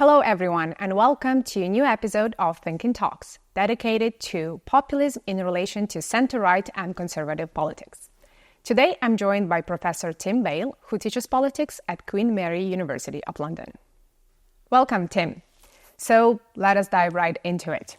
Hello everyone, and welcome to a new episode of ThinkingTalks, dedicated to populism in relation to centre-right and conservative politics. Today I'm joined by Professor Tim Bale, who teaches politics at Queen Mary University of London. Welcome, Tim. So let us dive right into it.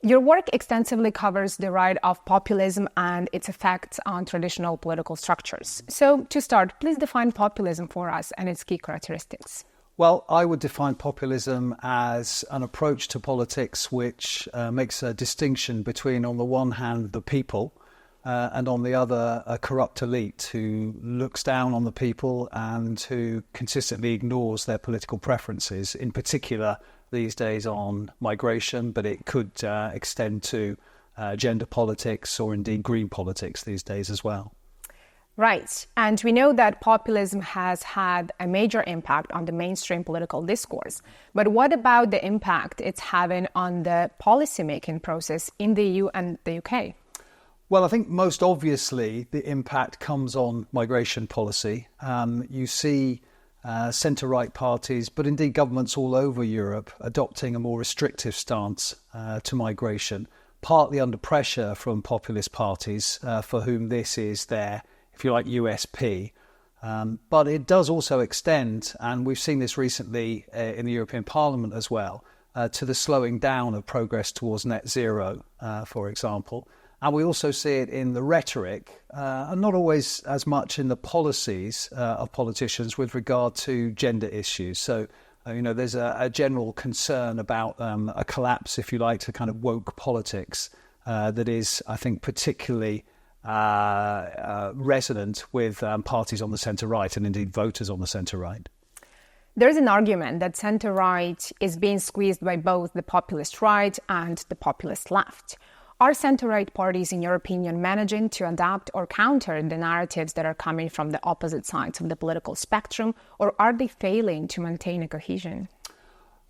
Your work extensively covers the rise of populism and its effects on traditional political structures. So to start, please define populism for us and its key characteristics. Well, I would define populism as an approach to politics which makes a distinction between, on the one hand, the people, and on the other, a corrupt elite who looks down on the people and who consistently ignores their political preferences, in particular these days on migration, but it could extend to gender politics or indeed green politics these days as well. Right. And we know that populism has had a major impact on the mainstream political discourse. But what about the impact it's having on the policymaking process in the EU and the UK? Well, I think most obviously the impact comes on migration policy. You see centre-right parties, but indeed governments all over Europe, adopting a more restrictive stance to migration, partly under pressure from populist parties for whom this is their, if you like, USP. But it does also extend, and we've seen this recently in the European Parliament as well, to the slowing down of progress towards net zero, for example. And we also see it in the rhetoric, and not always as much in the policies of politicians with regard to gender issues. So, there's a general concern about a collapse, if you like, to kind of woke politics that is, I think, particularly resonant with parties on the centre-right and indeed voters on the centre-right. There's an argument that centre-right is being squeezed by both the populist right and the populist left. Are centre-right parties, in your opinion, managing to adapt or counter the narratives that are coming from the opposite sides of the political spectrum, or are they failing to maintain a cohesion?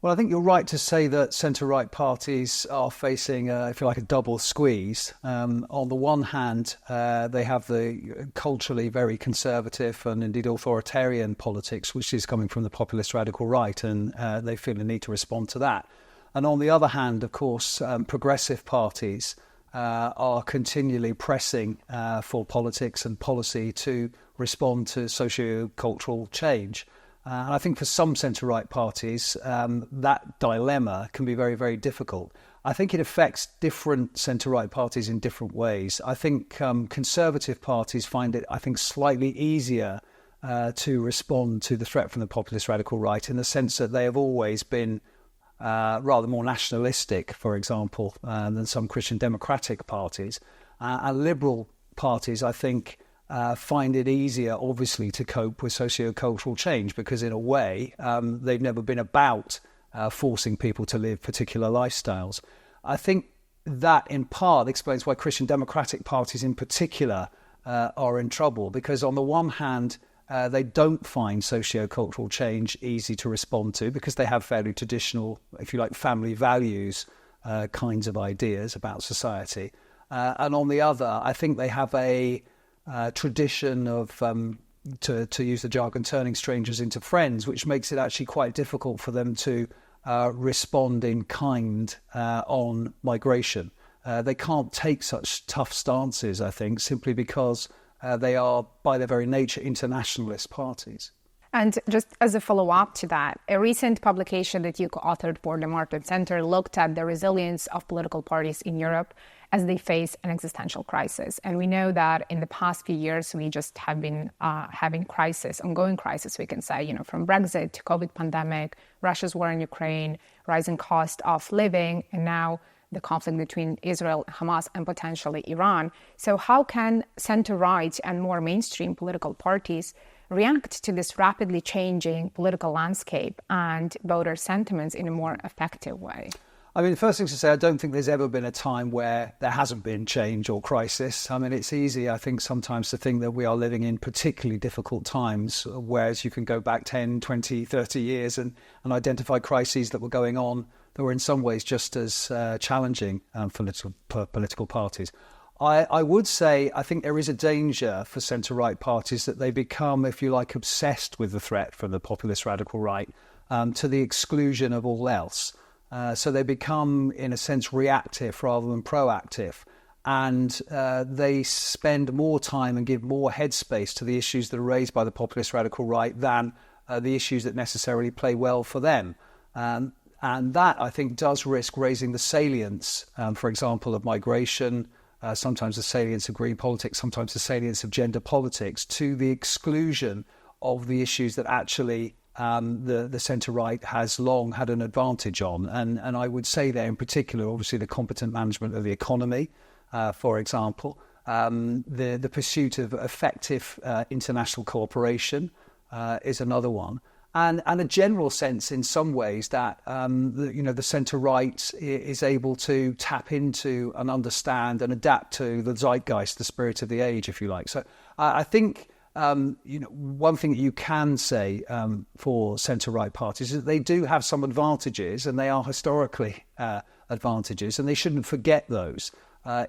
Well, I think you're right to say that centre-right parties are facing, if you like, a double squeeze. On the one hand, they have the culturally very conservative and indeed authoritarian politics, which is coming from the populist radical right, and they feel a need to respond to that. And on the other hand, of course, progressive parties are continually pressing for politics and policy to respond to socio-cultural change. And I think for some centre-right parties, that dilemma can be very, very difficult. I think it affects different centre-right parties in different ways. I think conservative parties find it, slightly easier to respond to the threat from the populist radical right, in the sense that they have always been rather more nationalistic, for example, than some Christian democratic parties. And liberal parties, I think, find it easier, obviously, to cope with socio-cultural change because, in a way, they've never been about forcing people to live particular lifestyles. I think that, in part, explains why Christian democratic parties in particular are in trouble, because on the one hand, they don't find socio-cultural change easy to respond to because they have fairly traditional, if you like, family values kinds of ideas about society. And on the other, I think they have a tradition of, to use the jargon, turning strangers into friends, which makes it actually quite difficult for them to respond in kind on migration. They can't take such tough stances, I think, simply because they are, by their very nature, internationalist parties. And just as a follow-up to that, a recent publication that you co-authored for the Martin Center looked at the resilience of political parties in Europe as they face an existential crisis. And we know that in the past few years, we just have been having ongoing crisis, we can say, from Brexit to COVID pandemic, Russia's war in Ukraine, rising cost of living, and now the conflict between Israel, Hamas, and potentially Iran. So how can centre-right and more mainstream political parties react to this rapidly changing political landscape and voter sentiments in a more effective way? The first thing to say, I don't think there's ever been a time where there hasn't been change or crisis. It's easy, I think, sometimes to think that we are living in particularly difficult times, whereas you can go back 10, 20, 30 years and identify crises that were going on that were in some ways just as challenging for political parties. I would say I think there is a danger for centre-right parties that they become, if you like, obsessed with the threat from the populist radical right to the exclusion of all else. So they become, in a sense, reactive rather than proactive. And they spend more time and give more headspace to the issues that are raised by the populist radical right than the issues that necessarily play well for them. And that, I think, does risk raising the salience, for example, of migration, sometimes the salience of green politics, sometimes the salience of gender politics, to the exclusion of the issues that actually the centre-right has long had an advantage on. And I would say there in particular, obviously, the competent management of the economy, for example, the pursuit of effective international cooperation is another one. And a general sense in some ways that, the centre-right is able to tap into and understand and adapt to the zeitgeist, the spirit of the age, if you like. So I think, one thing that you can say for centre-right parties is that they do have some advantages, and they are historically advantages, and they shouldn't forget those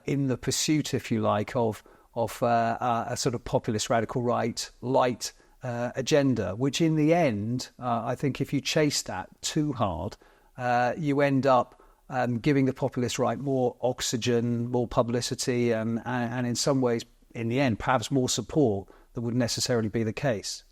in the pursuit, if you like, of a sort of populist radical right light agenda, which in the end, I think if you chase that too hard, you end up giving the populist right more oxygen, more publicity, and in some ways, in the end, perhaps more support than would necessarily be the case.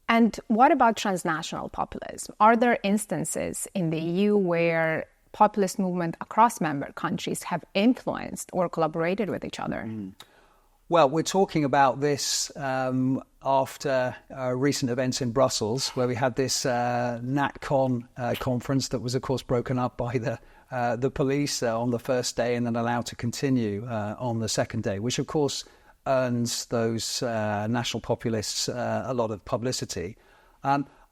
And what about transnational populism? Are there instances in the EU where populist movement across member countries have influenced or collaborated with each other? Well, we're talking about this after recent events in Brussels, where we had this NatCon conference that was, of course, broken up by the police on the first day and then allowed to continue on the second day, which, of course, earns those national populists a lot of publicity.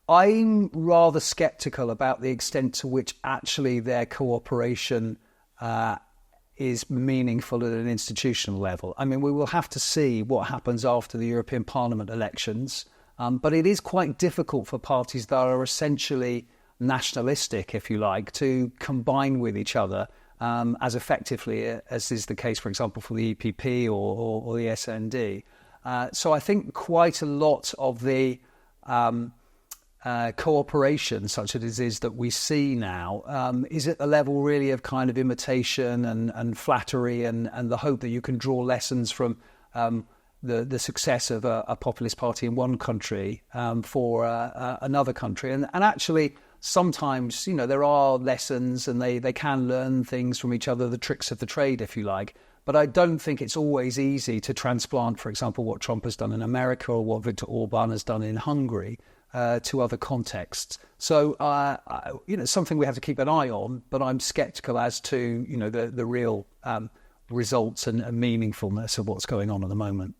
I'm rather sceptical about the extent to which actually their cooperation is meaningful at an institutional level. I mean, we will have to see what happens after the European Parliament elections, but it is quite difficult for parties that are essentially nationalistic, if you like, to combine with each other as effectively as is the case, for example, for the EPP or the SND. So I think quite a lot of the cooperation, such as it is that we see now, is at the level really of kind of imitation and flattery and the hope that you can draw lessons from the success of a populist party in one country for another country. And actually, sometimes, there are lessons and they can learn things from each other, the tricks of the trade, if you like. But I don't think it's always easy to transplant, for example, what Trump has done in America or what Viktor Orban has done in Hungary to other contexts. So, something we have to keep an eye on, but I'm sceptical as to, the real results and meaningfulness of what's going on at the moment.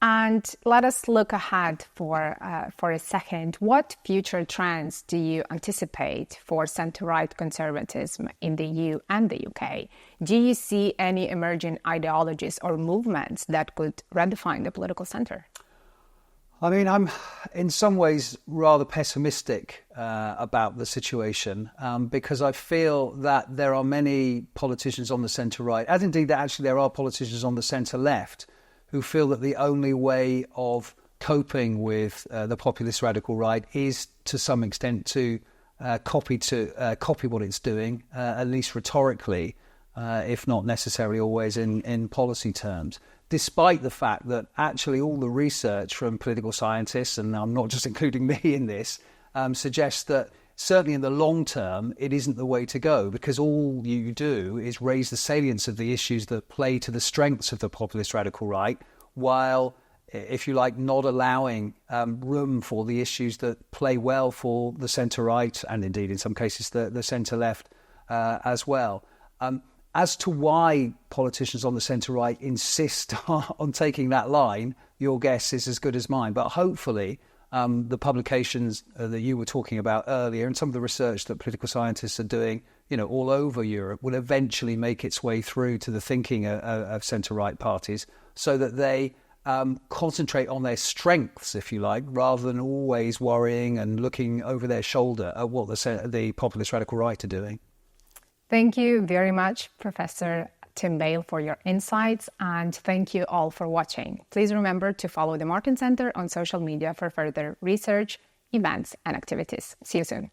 And let us look ahead for a second. What future trends do you anticipate for centre-right conservatism in the EU and the UK? Do you see any emerging ideologies or movements that could redefine the political centre? I mean, I'm in some ways rather pessimistic about the situation because I feel that there are many politicians on the centre-right, as indeed that actually there are politicians on the centre-left, who feel that the only way of coping with the populist radical right is to some extent to copy what it's doing, at least rhetorically, if not necessarily always in policy terms, despite the fact that actually all the research from political scientists, and I'm not just including me in this, suggests that certainly in the long term, it isn't the way to go, because all you do is raise the salience of the issues that play to the strengths of the populist radical right, while, if you like, not allowing room for the issues that play well for the centre-right and indeed in some cases the centre-left as well. As to why politicians on the centre-right insist on taking that line, your guess is as good as mine. But hopefully the publications that you were talking about earlier and some of the research that political scientists are doing, all over Europe will eventually make its way through to the thinking of centre-right parties so that they concentrate on their strengths, if you like, rather than always worrying and looking over their shoulder at what the populist radical right are doing. Thank you very much, Professor Tim Bale, for your insights, and thank you all for watching. Please remember to follow the Martin Center on social media for further research, events, and activities. See you soon.